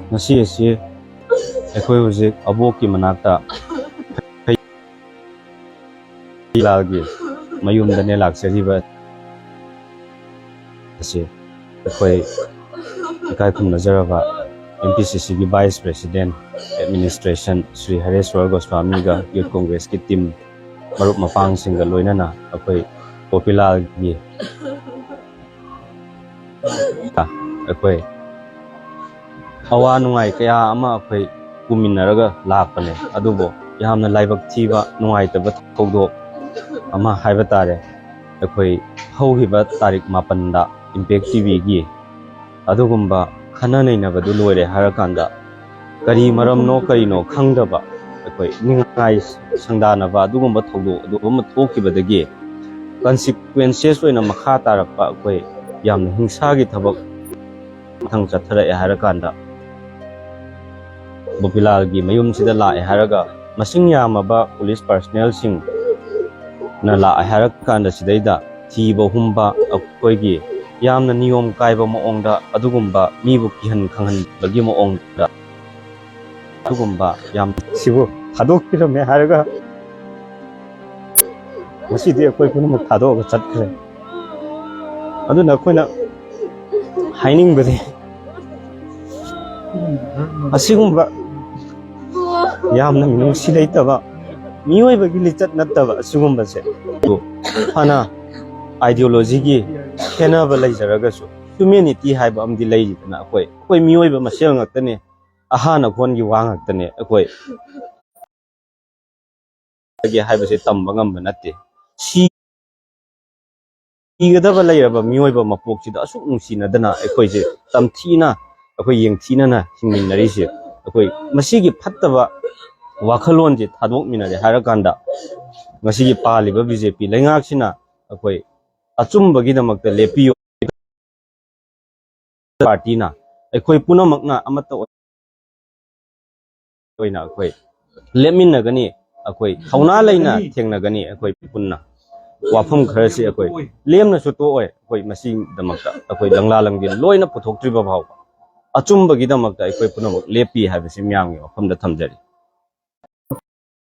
Nasi asi ekoi hujik abok ki manakta lagi mayum dane laksari ba asi ekoi kai khum nazara ba MPCC ki Vice President Administration Sri Hareswar Goswami ga Youth Congress ki team marup mapang singa loinana ekoi Popilal gi ekoi awa nungai kaya ama ekoi kuminaraga lakpane adubo yamna laibak thiba nungai taba thogdok ama haiba tare ekoi hauhiba tarik 8 da Impact TV gi adugumba khana naina badu loire harakanda kari maram no kari no khangdaba ekoi ningai sangdana ba adugumba thogdok adugumba thokibadagi consequences oina makha tarakpa ekoi yamna hingsa gi thabak thang chathara e harakanda Popilal gi mayum sida la e haraga masing yamaba police personnel sing na la e harakanda sidaida thiba humba akoi gi yamna niyom kaiba moongda adugumba mibu kihan khanghan bagi moongda adugumba yam sibu thadok kirame haraga masidi akoi punamuk thadok chatkre aduna koina haining bade asigumba yamna minung silaitaba mioi bagi lichat nattaba asugumba se hana ideology gi khena ba laijaraga su humanity haiba amdi laijitana akoi mioi ba masel ngaktane ahana khon gi wang ngaktane akoi gi haiba se tamba ngamba natte si igada ba lairaba mioi ba mapok sida asuk nungsinadana akoi je tamthina akoi yengthina na hingminari se akoi masigi phattaba wakhalon je thadok minare harakanda masigi paliba BJP lengak sina akoi achumbagi damakta lepiyo party na akoi punamakna amata oina akoi leminna gani akoi hauna laina thengna gani akoi punna wafam kharasi akoi lemna su to oi akoi masing damakta akoi langla langbi loina puthoktriba bhaw achumbagi damakta akoi punamak lepi habisi myang yo famda thamjari